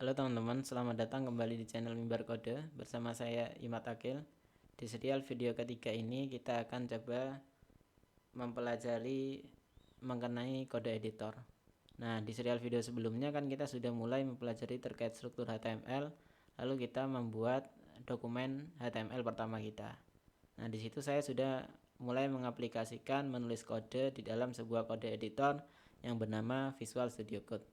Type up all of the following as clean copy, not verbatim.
Halo teman-teman, selamat datang kembali di channel Mimbar Kode bersama saya Imat Akil. Di serial video ketiga ini kita akan coba mempelajari mengenai kode editor. Nah, di serial video sebelumnya kan kita sudah mulai mempelajari terkait struktur HTML, lalu kita membuat dokumen HTML pertama kita. Nah, di situ saya sudah mulai mengaplikasikan menulis kode di dalam sebuah kode editor yang bernama Visual Studio Code.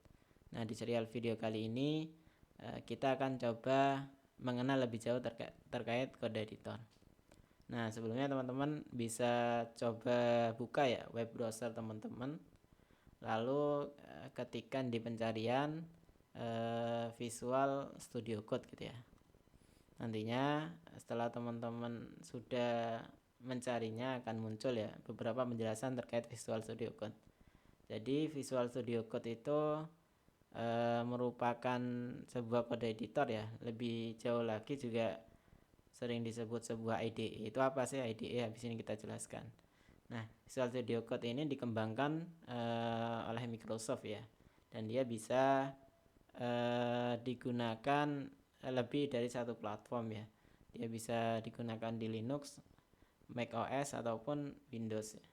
Nah, di serial video kali ini kita akan coba mengenal lebih jauh terkait kode editor. Nah, sebelumnya teman-teman bisa coba buka ya web browser teman-teman, lalu ketikkan di pencarian Visual Studio Code gitu ya. Nantinya setelah teman-teman sudah mencarinya akan muncul ya beberapa penjelasan terkait Visual Studio Code. Jadi Visual Studio Code itu merupakan sebuah kode editor ya. Lebih jauh lagi juga sering disebut sebuah IDE. Itu apa sih IDE? Habis ini kita jelaskan. Nah, Visual Studio Code ini dikembangkan oleh Microsoft ya, dan dia bisa digunakan lebih dari satu platform ya. Dia bisa digunakan di Linux, macOS ataupun Windows ya.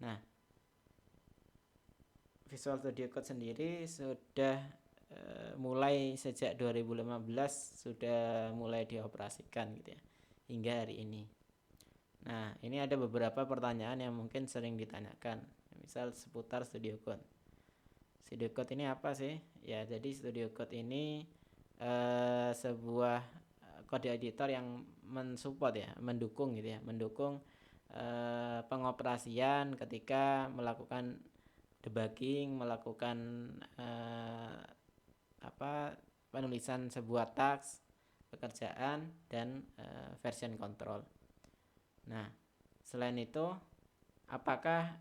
Nah, Visual Studio Code sendiri sudah mulai sejak 2015 sudah mulai dioperasikan gitu ya hingga hari ini. Nah, ini ada beberapa pertanyaan yang mungkin sering ditanyakan, misal seputar Studio Code. Studio Code ini apa sih? Ya, jadi Studio Code ini sebuah kode editor yang mensupport ya, mendukung gitu ya, mendukung pengoperasian ketika melakukan debugging, melakukan penulisan sebuah task, pekerjaan, dan version control. Nah, selain itu, apakah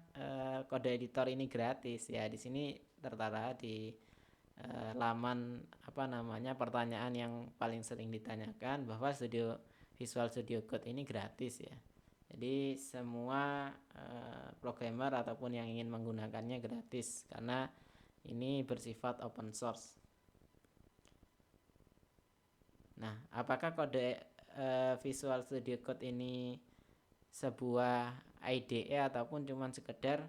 kode editor ini gratis? Ya, di sini tertera di laman pertanyaan yang paling sering ditanyakan bahwa Visual Studio Code ini gratis ya. Jadi semua programmer ataupun yang ingin menggunakannya gratis karena ini bersifat open source. Nah, apakah kode Visual Studio Code ini sebuah IDE ataupun cuma sekedar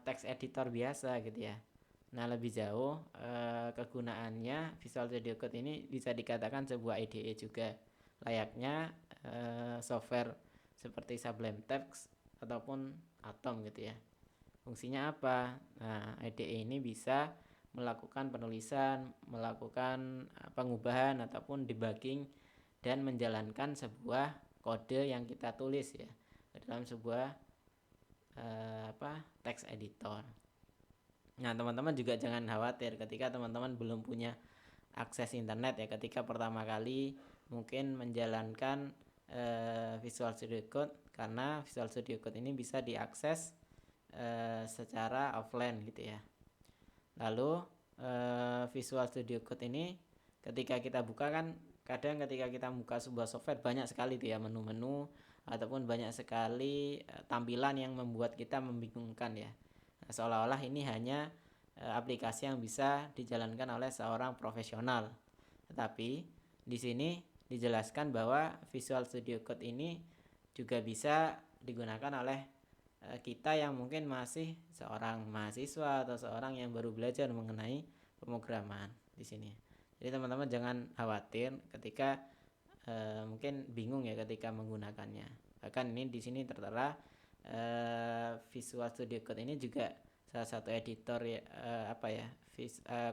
text editor biasa gitu ya. Nah, lebih jauh kegunaannya Visual Studio Code ini bisa dikatakan sebuah IDE juga, layaknya software seperti Sublime Text ataupun Atom gitu ya. Fungsinya apa? Nah, IDE ini bisa melakukan penulisan, melakukan pengubahan ataupun debugging dan menjalankan sebuah kode yang kita tulis ya dalam sebuah text editor. Nah, teman-teman juga jangan khawatir ketika teman-teman belum punya akses internet ya, ketika pertama kali mungkin menjalankan Visual Studio Code, karena Visual Studio Code ini bisa diakses secara offline gitu ya. Lalu Visual Studio Code ini ketika kita buka kan, kadang ketika kita buka sebuah software banyak sekali tuh ya menu-menu ataupun banyak sekali tampilan yang membuat kita membingungkan ya. Nah, seolah-olah ini hanya aplikasi yang bisa dijalankan oleh seorang profesional. Tetapi di sini dijelaskan bahwa Visual Studio Code ini juga bisa digunakan oleh kita yang mungkin masih seorang mahasiswa atau seorang yang baru belajar mengenai pemrograman di sini. Jadi teman-teman jangan khawatir ketika mungkin bingung ya ketika menggunakannya. Bahkan ini di sini tertera Visual Studio Code ini juga salah satu editor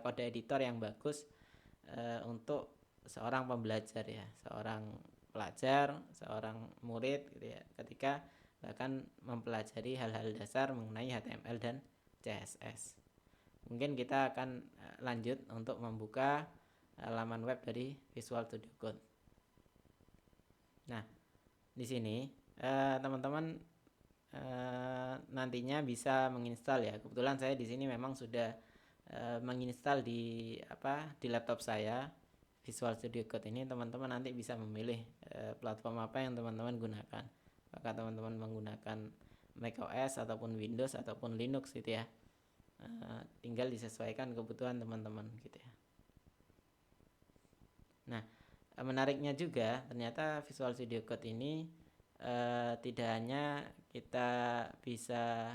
kode editor yang bagus untuk seorang pembelajar ya, seorang pelajar, seorang murid gitu ya, ketika bahkan mempelajari hal-hal dasar mengenai HTML dan CSS. Mungkin kita akan lanjut untuk membuka laman web dari Visual Studio Code. Nah, di sini teman-teman nantinya bisa menginstal ya. Kebetulan saya di sini memang sudah menginstal di laptop saya Visual Studio Code ini. Teman-teman nanti bisa memilih platform apa yang teman-teman gunakan. Apakah teman-teman menggunakan macOS ataupun Windows ataupun Linux gitu ya. Tinggal disesuaikan kebutuhan teman-teman gitu ya. Nah, menariknya juga ternyata Visual Studio Code ini tidak hanya kita bisa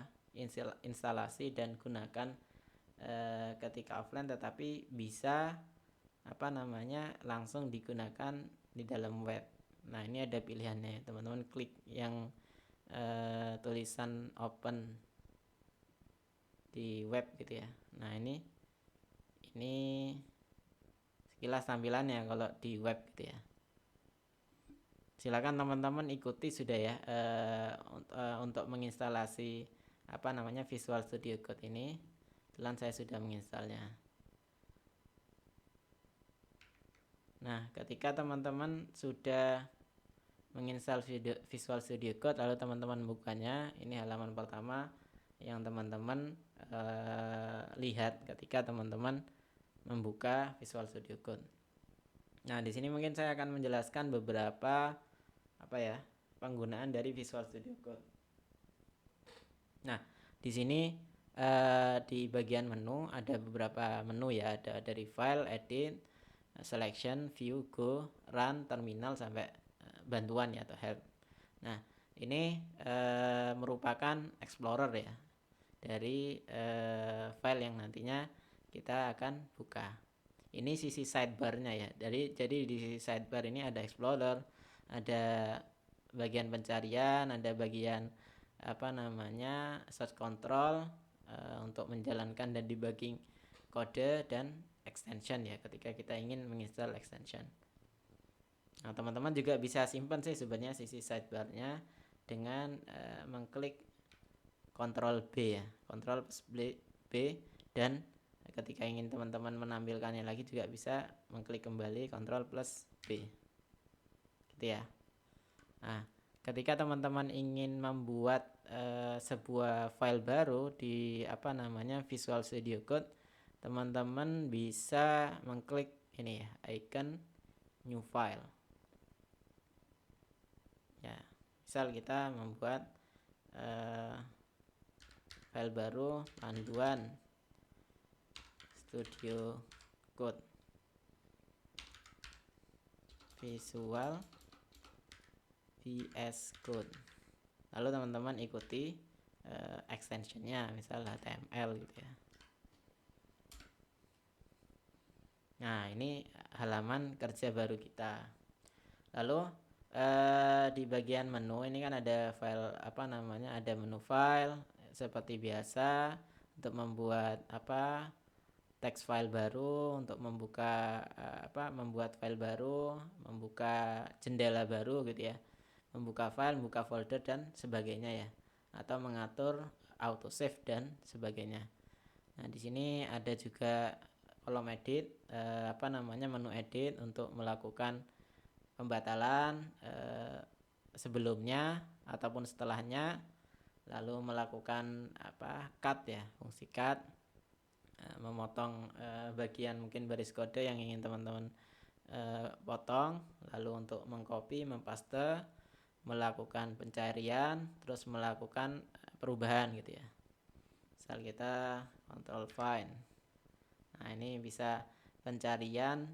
instalasi dan gunakan ketika offline, tetapi bisa langsung digunakan di dalam web. Nah, ini ada pilihannya, teman-teman klik yang tulisan open di web gitu ya. Nah, ini sekilas tampilannya kalau di web gitu ya. Silakan teman-teman ikuti sudah ya untuk menginstalasi Visual Studio Code ini. Kebetulan saya sudah menginstalnya. Nah, ketika teman-teman sudah menginstal Visual Studio Code, lalu teman-teman bukanya, ini halaman pertama yang teman-teman lihat ketika teman-teman membuka Visual Studio Code. Nah, di sini mungkin saya akan menjelaskan beberapa penggunaan dari Visual Studio Code. Nah, di sini di bagian menu ada beberapa menu ya, ada dari file, edit, selection, view, go, run, terminal sampai bantuan ya atau help. Nah, ini merupakan explorer ya dari file yang nantinya kita akan buka. Ini sisi sidebarnya ya. Jadi di sisi sidebar ini ada explorer, ada bagian pencarian, ada bagian search control untuk menjalankan dan debugging kode dan extension ya ketika kita ingin menginstal extension. Nah, teman-teman juga bisa simpan sih sebenarnya sisi sidebarnya dengan mengklik Ctrl B ya, Ctrl B, dan ketika ingin teman-teman menampilkannya lagi juga bisa mengklik kembali Ctrl plus B gitu ya. Nah, ketika teman-teman ingin membuat sebuah file baru di Visual Studio Code, teman-teman bisa mengklik ini ya, icon new file ya. Misal kita membuat file baru, panduan Studio Code Visual VS Code, lalu teman-teman ikuti extensionnya, misal HTML gitu ya. Nah, ini halaman kerja baru kita. Lalu di bagian menu ini kan ada file ada menu file seperti biasa untuk membuat teks file baru, untuk membuka membuat file baru, membuka jendela baru gitu ya, membuka file, membuka folder dan sebagainya ya, atau mengatur autosave dan sebagainya. Nah, di sini ada juga kolom edit, menu edit untuk melakukan pembatalan sebelumnya ataupun setelahnya, lalu melakukan cut ya, fungsi cut, memotong bagian mungkin baris kode yang ingin teman-teman potong, lalu untuk mengcopy, mempaste, melakukan pencarian, terus melakukan perubahan gitu ya. Misal kita Ctrl find. Nah, ini bisa pencarian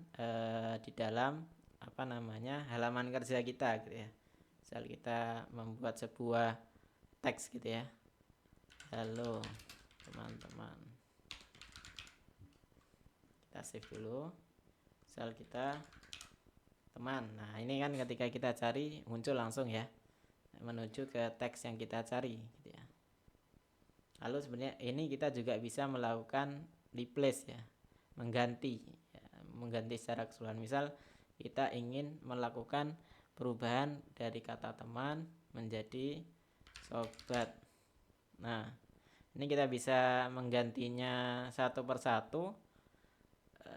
di dalam halaman kerja kita gitu ya. Misal kita membuat sebuah teks gitu ya, halo teman-teman, kita save dulu. Misal kita teman, nah ini kan ketika kita cari muncul langsung ya, menuju ke teks yang kita cari gitu ya. Lalu sebenarnya ini kita juga bisa melakukan replace ya, mengganti secara keseluruhan. Misal kita ingin melakukan perubahan dari kata teman menjadi sobat. Nah, ini kita bisa menggantinya satu persatu,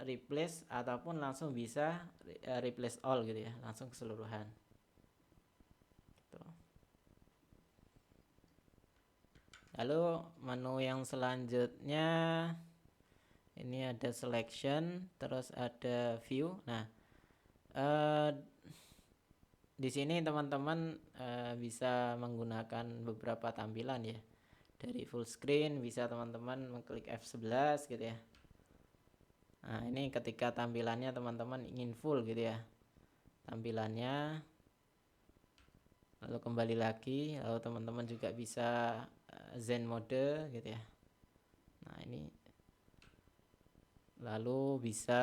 replace, ataupun langsung bisa replace all gitu ya, langsung keseluruhan gitu. Lalu menu yang selanjutnya ini ada selection, terus ada view. Nah, di sini teman-teman bisa menggunakan beberapa tampilan ya. Dari full screen bisa teman-teman mengklik F11 gitu ya. Nah, ini ketika tampilannya teman-teman ingin full gitu ya. Tampilannya, lalu kembali lagi, lalu teman-teman juga bisa Zen mode gitu ya. Nah, ini lalu bisa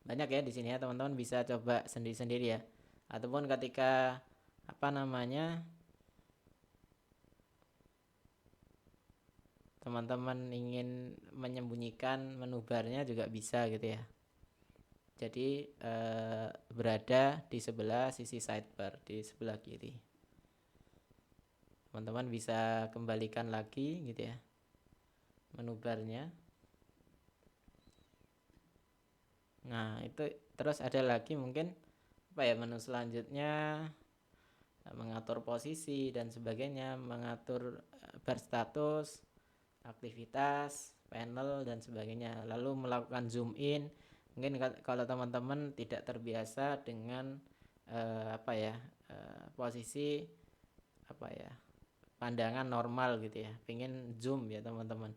banyak ya di sini ya, teman-teman bisa coba sendiri-sendiri ya. Ataupun ketika apa namanya, teman-teman ingin menyembunyikan menu barnya juga bisa gitu ya. Jadi berada di sebelah sisi sidebar, di sebelah kiri. Teman-teman bisa kembalikan lagi gitu ya menu barnya. Nah, itu terus ada lagi mungkin apa ya, menu selanjutnya mengatur posisi dan sebagainya, mengatur bar status, aktivitas, panel dan sebagainya. Lalu melakukan zoom in. Mungkin kalau teman-teman tidak terbiasa dengan apa ya, posisi apa ya, pandangan normal gitu ya, pengen zoom ya teman-teman.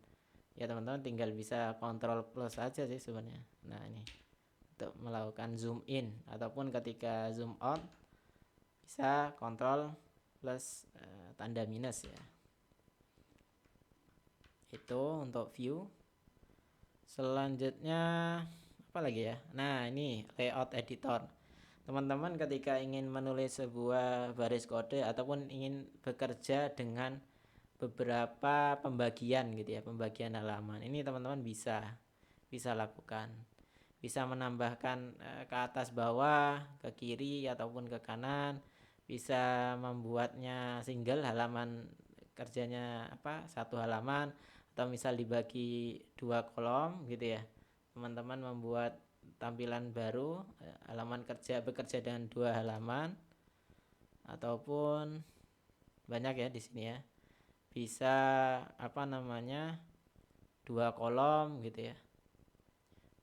Ya teman-teman tinggal bisa kontrol plus aja sih sebenarnya. Nah, ini untuk melakukan zoom in, ataupun ketika zoom out bisa kontrol plus tanda minus ya. Itu untuk view. Selanjutnya apa lagi ya? Nah, ini layout editor. Teman-teman ketika ingin menulis sebuah baris kode ataupun ingin bekerja dengan beberapa pembagian gitu ya, pembagian halaman. Ini teman-teman bisa lakukan. Bisa menambahkan ke atas bawah, ke kiri ataupun ke kanan. Bisa membuatnya single halaman kerjanya apa? Satu halaman, atau misal dibagi 2 kolom gitu ya. Teman-teman membuat tampilan baru, halaman kerja bekerja dengan 2 halaman, ataupun banyak ya di sini ya. Bisa apa namanya, 2 kolom gitu ya,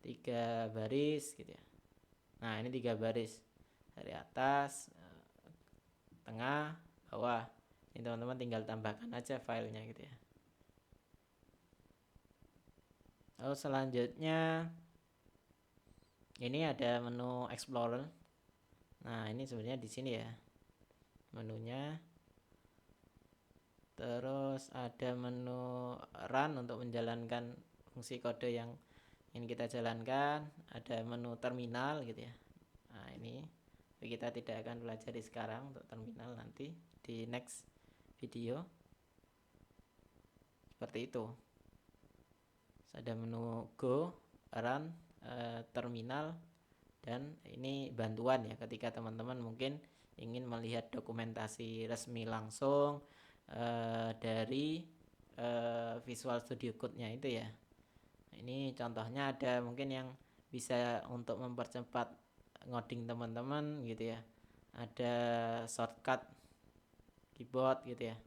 3 baris gitu ya. Nah, ini 3 baris dari atas, tengah, bawah. Ini teman-teman tinggal tambahkan aja filenya gitu ya. Lalu selanjutnya ini ada menu Explorer. Nah, ini sebenarnya di sini ya menunya. Terus ada menu run untuk menjalankan fungsi kode yang ingin kita jalankan. Ada menu terminal gitu ya. Nah, ini kita tidak akan pelajari sekarang untuk terminal, nanti di next video. Seperti itu. Ada menu go, run, terminal, dan ini bantuan ya ketika teman-teman mungkin ingin melihat dokumentasi resmi langsung dari Visual Studio Code-nya itu ya. Ini contohnya ada mungkin yang bisa untuk mempercepat ngoding teman-teman gitu ya. Ada shortcut keyboard gitu ya.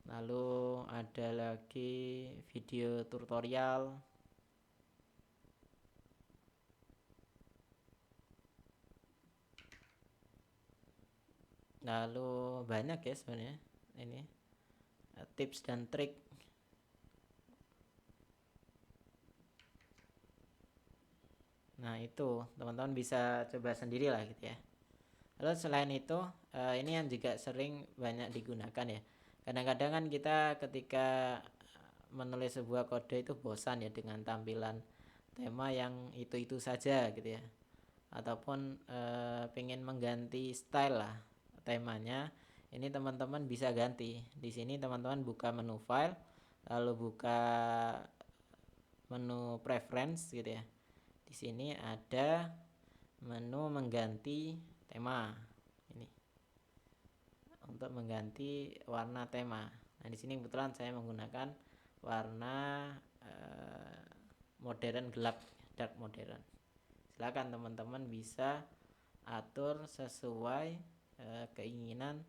Lalu ada lagi video tutorial. Lalu banyak ya sebenarnya ini tips dan trik. Nah, itu teman-teman bisa coba sendiri lah gitu ya. Lalu selain itu ini yang juga sering banyak digunakan ya. Kadang-kadang kan kita ketika menulis sebuah kode itu bosan ya dengan tampilan tema yang itu-itu saja gitu ya. Ataupun pengen mengganti style lah temanya. Ini teman-teman bisa ganti. Di sini teman-teman buka menu file, lalu buka menu preference gitu ya. Di sini ada menu mengganti tema. Ini untuk mengganti warna tema. Nah, di sini kebetulan saya menggunakan warna modern gelap, dark modern. Silakan teman-teman bisa atur sesuai keinginan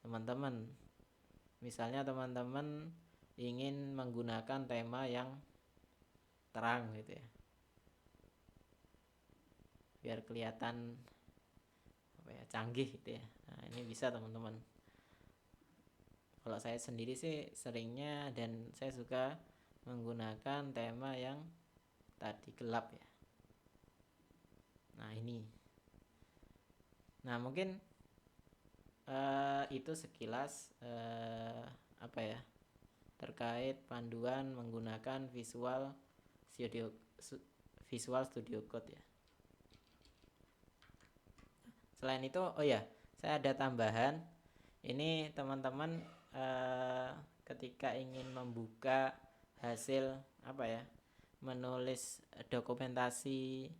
teman-teman. Misalnya teman-teman ingin menggunakan tema yang terang gitu ya, biar kelihatan apa ya, canggih gitu ya. Nah, ini bisa teman-teman. Kalau saya sendiri sih seringnya dan saya suka menggunakan tema yang tadi gelap ya. Nah ini, nah mungkin itu sekilas apa ya, terkait panduan menggunakan studio Visual Studio Code ya. Selain itu, oh ya, saya ada tambahan. Ini teman-teman ketika ingin membuka hasil apa ya, menulis dokumentasi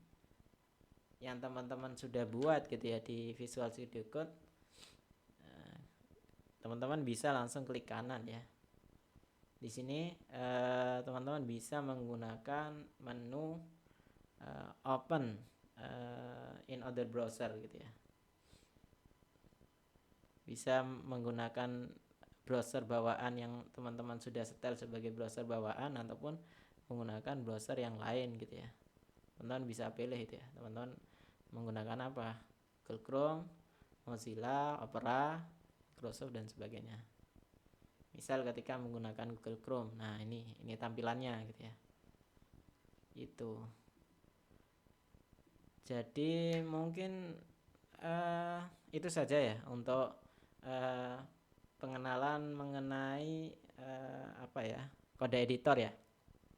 yang teman-teman sudah buat gitu ya di Visual Studio Code, teman-teman bisa langsung klik kanan ya. Di sini teman-teman bisa menggunakan menu open in other browser gitu ya. Bisa menggunakan browser bawaan yang teman-teman sudah setel sebagai browser bawaan ataupun menggunakan browser yang lain gitu ya. Teman-teman bisa pilih itu ya. Teman-teman menggunakan apa? Google Chrome, Mozilla, Opera, Microsoft dan sebagainya. Misal ketika menggunakan Google Chrome, nah ini tampilannya gitu ya. Itu. Jadi mungkin itu saja ya untuk pengenalan mengenai apa ya, kode editor ya.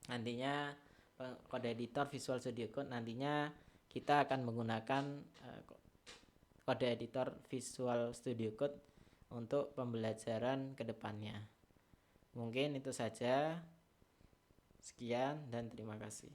Nantinya kode editor Visual Studio Code nantinya kita akan menggunakan kode editor Visual Studio Code untuk pembelajaran kedepannya. Mungkin itu saja. Sekian dan terima kasih.